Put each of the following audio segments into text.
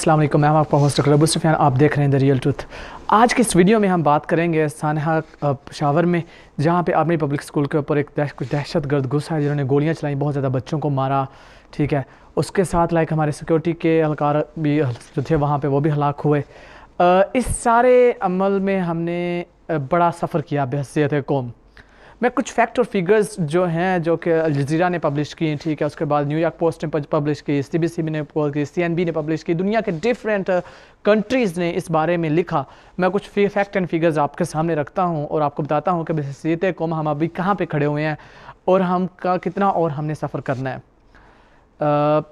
अस्सलाम वालेकुम, मैं हूं आपका होस्ट अबू सुफियान। आप देख रहे हैं द रियल ट्रुथ। आज की इस वीडियो में हम बात करेंगे सानहा पेशावर में, जहां पे आर्मी पब्लिक स्कूल के ऊपर एक कुछ दहशतगर्द घुस है जिन्होंने गोलियां चलाई, बहुत ज़्यादा बच्चों को मारा। ठीक है, उसके साथ हमारे सिक्योरिटी के एहलकार भी जो थे वहाँ पे वो भी हलाक हुए। इस सारे अमल में हमने बड़ा सफ़र किया बहैसियत कौम। मैं कुछ फैक्ट और फिगर्स जो हैं जो कि अल जज़ीरा ने पब्लिश की, ठीक है, उसके बाद न्यूयॉर्क पोस्ट ने पब्लिश की, CBC ने पब्लिश की, CNB ने पब्लिश की, दुनिया के डिफरेंट कंट्रीज़ ने इस बारे में लिखा। मैं कुछ फैक्ट एंड फिगर्स आपके सामने रखता हूं और आपको बताता हूं कि बहैसियत कौम हम अभी कहां पे खड़े हुए हैं और हम का कितना और हमने सफ़र करना है।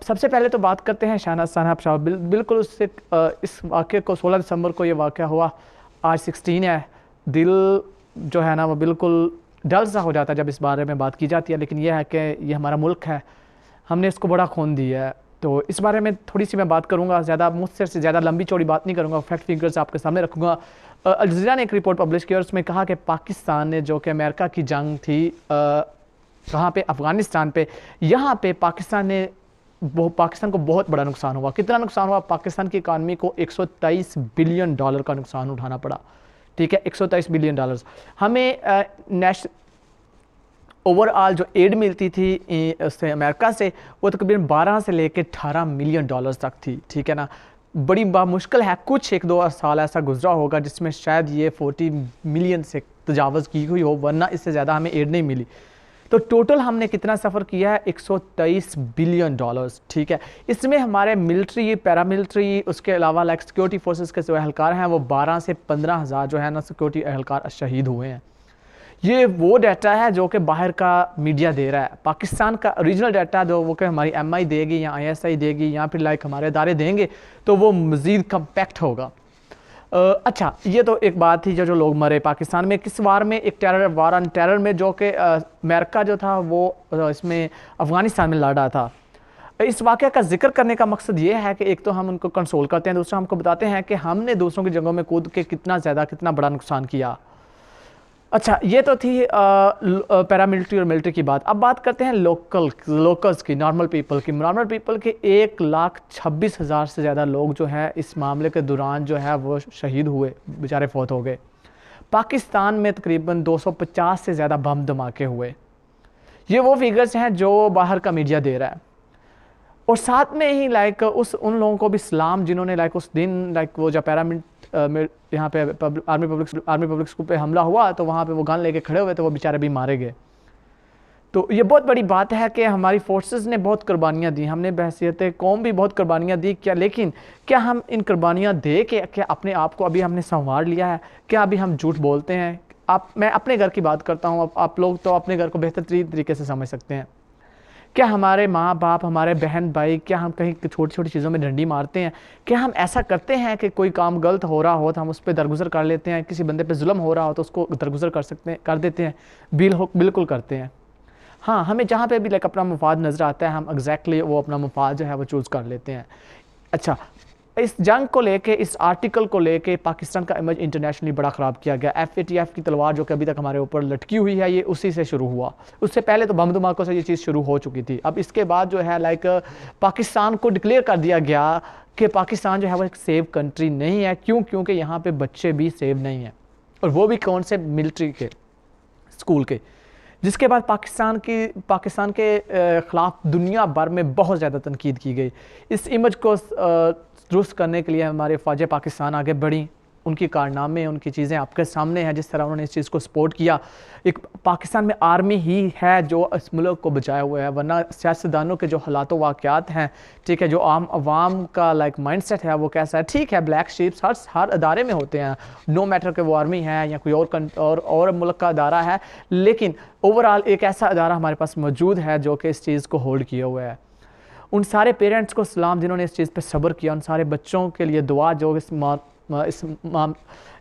सबसे पहले तो बात करते हैं सानहा पेशावर। बिल्कुल उससे इस वाक़े को 16 दिसंबर को ये वाक़या हुआ। आज 16 है। दिल जो है ना वो बिल्कुल डल सा हो जाता है जब इस बारे में बात की जाती है, लेकिन यह है कि ये हमारा मुल्क है, हमने इसको बड़ा खून दिया है। तो इस बारे में थोड़ी सी मैं बात करूंगा, ज़्यादा मुझसे से ज़्यादा लंबी चौड़ी बात नहीं करूंगा, फैक्ट फिगर्स आपके सामने रखूंगा। अल जज़ीरा ने एक रिपोर्ट पब्लिश की और उसमें कहा कि पाकिस्तान ने जो कि अमेरिका की जंग थी कहाँ पे, अफ़गानिस्तान पे, यहाँ पे पाकिस्तान को बहुत बड़ा नुकसान हुआ। कितना नुकसान हुआ? पाकिस्तान की इकानमी को $123 बिलियन का नुकसान उठाना पड़ा। ठीक है, $123 बिलियन। हमें ओवरऑल जो एड मिलती थी उससे अमेरिका से वो तकरीबन 12 से लेकर $18 मिलियन तक थी। ठीक है ना, बड़ी मुश्किल है। कुछ 1-2 साल ऐसा गुजरा होगा जिसमें शायद ये 40 मिलियन से तजावज़ की हुई हो, वरना इससे ज़्यादा हमें एड नहीं मिली। तो टोटल हमने कितना सफ़र किया है? $123 बिलियन। ठीक है, इसमें हमारे मिलिट्री, पैरामिलिट्री, उसके अलावा सिक्योरिटी फोर्सेस के जो एहलकार हैं वो 12 से 15 हज़ार जो है ना सिक्योरिटी एहलकार शहीद हुए हैं। ये वो डाटा है जो कि बाहर का मीडिया दे रहा है। पाकिस्तान का ओरिजिनल डाटा जो वो कि हमारी MI देगी या ISI देगी या फिर हमारे अदारे देंगे तो वो मज़ीद कम्पैक्ट होगा। अच्छा, ये तो एक बात थी जो लोग मरे पाकिस्तान में किस वार में, एक वार ऑन टेरर में, जो कि अमेरिका जो था वो इसमें अफ़गानिस्तान में लड़ा था। इस वाक़े का जिक्र करने का मकसद ये है कि एक तो हम उनको कंसोल करते हैं, दूसरा हमको बताते हैं कि हमने दूसरों की जगहों में कूद के कितना बड़ा नुकसान किया। अच्छा, ये तो थी पैरामिलिट्री और मिलिट्री की बात। अब बात करते हैं लोकल्स की, नॉर्मल पीपल की। नॉर्मल पीपल के 1,26,000 से ज़्यादा लोग जो है इस मामले के दौरान जो है वो शहीद हुए, बेचारे फौत हो गए। पाकिस्तान में तकरीबन 250 से ज़्यादा बम धमाके हुए। ये वो फिगर्स हैं जो बाहर का मीडिया दे रहा है। और साथ में ही उन लोगों को भी सलाम जिन्होंने उस दिन वो जब यहाँ पे आर्मी पब्लिक स्कूल पे हमला हुआ तो वहाँ पे वो गन लेके खड़े हुए थे, वो बेचारे भी मारे गए। तो ये बहुत बड़ी बात है कि हमारी फोर्सेस ने बहुत कुर्बानियाँ दी, हमने बहैसियत कौम भी बहुत कुर्बानियाँ दी। लेकिन क्या हम इन कुर्बानियाँ दे के क्या अपने आप को अभी हमने संवार लिया है? क्या अभी हम झूठ बोलते हैं? मैं अपने घर की बात करता हूँ, आप लोग तो अपने घर को बेहतरीन तरीके से समझ सकते हैं। क्या हमारे माँ बाप, हमारे बहन भाई, क्या हम कहीं छोटी छोटी चीज़ों में डंडी मारते हैं? क्या हम ऐसा करते हैं कि कोई काम गलत हो रहा हो तो हम उस पर दरगुजर कर लेते हैं? किसी बंदे पे जुल्म हो रहा हो तो उसको दरगुजर कर देते हैं? बिल्कुल करते हैं। हाँ, हमें जहाँ पे भी अपना मुफाद नज़र आता है हम एग्जैक्टली वो अपना मुफाद जो है वो चूज़ कर लेते हैं। अच्छा, इस जंग को लेके, इस आर्टिकल को लेके पाकिस्तान का इमेज इंटरनेशनली बड़ा ख़राब किया गया। FATF की तलवार जो कि अभी तक हमारे ऊपर लटकी हुई है, ये उसी से शुरू हुआ। उससे पहले तो बम धमाकों से ये चीज़ शुरू हो चुकी थी। अब इसके बाद जो है पाकिस्तान को डिक्लेयर कर दिया गया कि पाकिस्तान जो है वो एक सेफ कंट्री नहीं है। क्योंकि यहाँ पे बच्चे भी सेफ नहीं हैं, और वो भी कौन से? मिलिट्री के स्कूल के। जिसके बाद पाकिस्तान के ख़िलाफ़ दुनिया भर में बहुत ज़्यादा तनकीद की गई। इस इमेज को दुरुस्त करने के लिए हमारे फ़ौज पाकिस्तान आगे बढ़ी। उनकी कारनामे, उनकी चीज़ें आपके सामने हैं, जिस तरह उन्होंने इस चीज़ को सपोर्ट किया। एक पाकिस्तान में आर्मी ही है जो इस मुल्क को बचाया हुआ है, वरना सियासतदानों के जो हालात वाक़यात हैं, ठीक है, जो आम आवाम का माइंडसेट है वो कैसा है? ठीक है, ब्लैक शीप्स हर अदारे में होते हैं, नो मैटर कि वो आर्मी है या कोई और मुल्क का अदारा है, लेकिन ओवरऑल एक ऐसा अदारा हमारे पास मौजूद है जो कि इस चीज़ को होल्ड किया हुआ है। उन सारे पेरेंट्स को सलाम जिन्होंने इस चीज़ पे सब्र किया, उन सारे बच्चों के लिए दुआ जो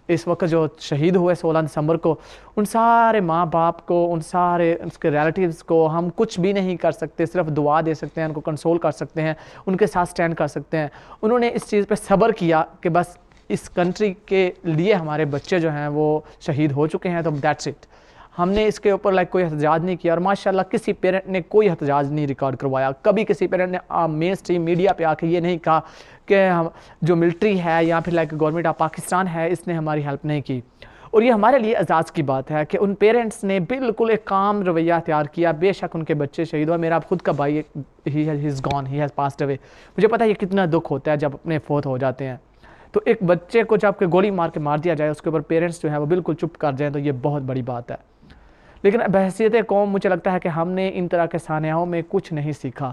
इस वक्त जो शहीद हुए 16 दिसंबर को, उन सारे माँ बाप को, उन सारे उसके रिलेटिव्स को हम कुछ भी नहीं कर सकते, सिर्फ दुआ दे सकते हैं, उनको कंसोल कर सकते हैं, उनके साथ स्टैंड कर सकते हैं। उन्होंने इस चीज़ पे सब्र किया कि बस इस कंट्री के लिए हमारे बच्चे जो हैं वो शहीद हो चुके हैं, तो दैट्स इट। ہم نے اس کے اوپر کوئی احتجاج نہیں کیا, اور ماشاءاللہ کسی پیرنٹ نے کوئی احتجاج نہیں ریکارڈ کروایا. کبھی کسی پیرنٹ نے مین اسٹریم میڈیا پہ آ کے یہ نہیں کہا کہ جو ملٹری ہے یا پھر گورنمنٹ آف پاکستان ہے اس نے ہماری ہیلپ نہیں کی. اور یہ ہمارے لیے اعزاز کی بات ہے کہ ان پیرنٹس نے بالکل ایک کام رویہ اختیار کیا. بے شک ان کے بچے شہید ہوئے. میرا خود کا بھائی ہی is gone, he has passed away. مجھے پتہ ہے یہ کتنا دکھ ہوتا ہے جب اپنے فوت ہو جاتے ہیں. تو ایک بچے کو جب کہ گولی مار کے مار دیا جائے, اس کے اوپر پیرنٹس جو ہے وہ بالکل چپ کر جائیں, تو یہ بہت بڑی بات ہے. لیکن بحیثیت قوم مجھے لگتا ہے کہ ہم نے ان طرح کے سانحوں میں کچھ نہیں سیکھا.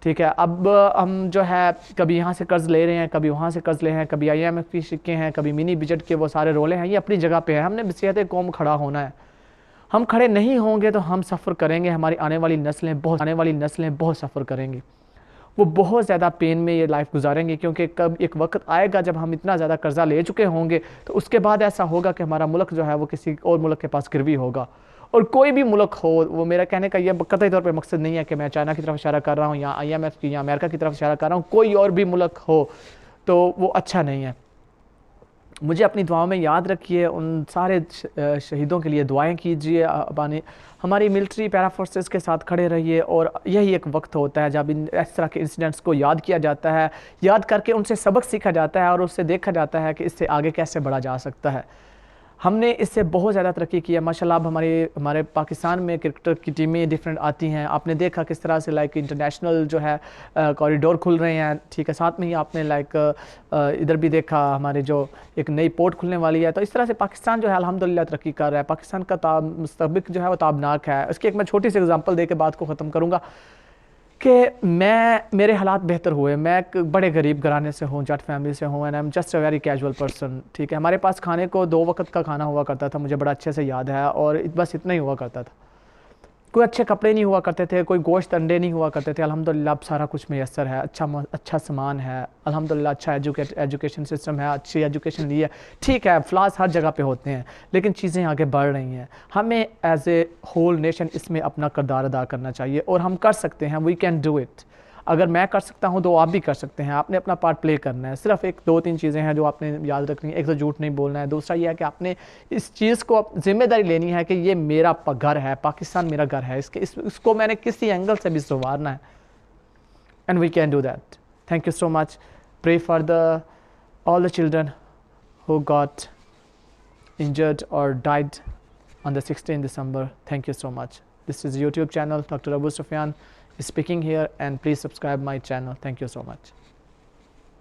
ٹھیک ہے, اب ہم جو ہے کبھی یہاں سے قرض لے رہے ہیں, کبھی وہاں سے قرض لے ہیں, کبھی IMF کی سکے ہیں, کبھی منی بجٹ کے وہ سارے رولے ہیں. یہ اپنی جگہ پہ ہے. ہم نے بحیثیت قوم کھڑا ہونا ہے. ہم کھڑے نہیں ہوں گے تو ہم سفر کریں گے. ہماری آنے والی نسلیں بہت سفر کریں گی. وہ بہت زیادہ پین میں یہ لائف گزاریں گے, کیونکہ کب ایک وقت آئے گا جب ہم اتنا زیادہ قرضہ لے چکے ہوں گے, تو اس کے بعد ایسا ہوگا کہ ہمارا ملک جو ہے وہ کسی اور ملک کے پاس گروی ہوگا. اور کوئی بھی ملک ہو, وہ میرا کہنے کا یہ قطعی طور پہ مقصد نہیں ہے کہ میں چائنا کی طرف اشارہ کر رہا ہوں یا IMF کی یا امریکہ کی طرف اشارہ کر رہا ہوں, کوئی اور بھی ملک ہو تو وہ اچھا نہیں ہے. مجھے اپنی دعاؤں میں یاد رکھیے, ان سارے شہیدوں کے لیے دعائیں کیجیے. ہماری ملٹری پیرا فورسز کے ساتھ کھڑے رہیے. اور یہی ایک وقت ہوتا ہے جب اس طرح کے انسیڈنٹس کو یاد کیا جاتا ہے, یاد کر کے ان سے سبق سیکھا جاتا ہے, اور اس سے دیکھا جاتا ہے کہ اس سے آگے کیسے بڑھا جا سکتا ہے. ہم نے اس سے بہت زیادہ ترقی کی ہے ماشاءاللہ. اب ہمارے پاکستان میں کرکٹر کی ٹیمیں ڈیفرنٹ آتی ہیں. آپ نے دیکھا کس طرح سے انٹرنیشنل جو ہے کوریڈور کھل رہے ہیں. ٹھیک ہے, ساتھ میں ہی آپ نے ادھر بھی دیکھا ہمارے جو ایک نئی پورٹ کھلنے والی ہے. تو اس طرح سے پاکستان جو ہے الحمدللہ ترقی کر رہا ہے. پاکستان کا مستقبل جو ہے وہ تابناک ہے. اس کی ایک میں چھوٹی سی اگزامپل دے کے بات کو ختم کروں گا کہ میرے حالات بہتر ہوئے. میں ایک بڑے غریب گھرانے سے ہوں, جٹ فیملی سے ہوں, and I am just a very casual person. ٹھیک ہے, ہمارے پاس کھانے کو 2 وقت کا کھانا ہوا کرتا تھا, مجھے بڑا اچھے سے یاد ہے, اور بس اتنا ہی ہوا کرتا تھا. کوئی اچھے کپڑے نہیں ہوا کرتے تھے, کوئی گوشت انڈے نہیں ہوا کرتے تھے. الحمدللہ اب سارا کچھ میسر ہے, اچھا سامان ہے الحمدللہ, اچھا ایجوکیشن سسٹم ہے, اچھی ایجوکیشن لی ہے. ٹھیک ہے, فلاس ہر جگہ پہ ہوتے ہیں, لیکن چیزیں آگے بڑھ رہی ہیں. ہمیں ایز اے ہول نیشن اس میں اپنا کردار ادا کرنا چاہیے, اور ہم کر سکتے ہیں. We can do it. اگر میں کر سکتا ہوں تو آپ بھی کر سکتے ہیں. آپ نے اپنا پارٹ پلے کرنا ہے. صرف 1-2-3 چیزیں ہیں جو آپ نے یاد رکھنی ہے. ایک تو جھوٹ نہیں بولنا ہے. دوسرا یہ ہے کہ آپ نے اس چیز کو ذمہ داری لینی ہے کہ یہ میرا گھر ہے, پاکستان میرا گھر ہے, اس کو میں نے کسی اینگل سے بھی سنوارنا ہے. And we can do that. Thank you so much. Pray for all the children who got injured or died on the 16th December. Thank you so much. This is YouTube channel Dr. Abu Sufyan is speaking here, and please subscribe my channel. Thank you so much.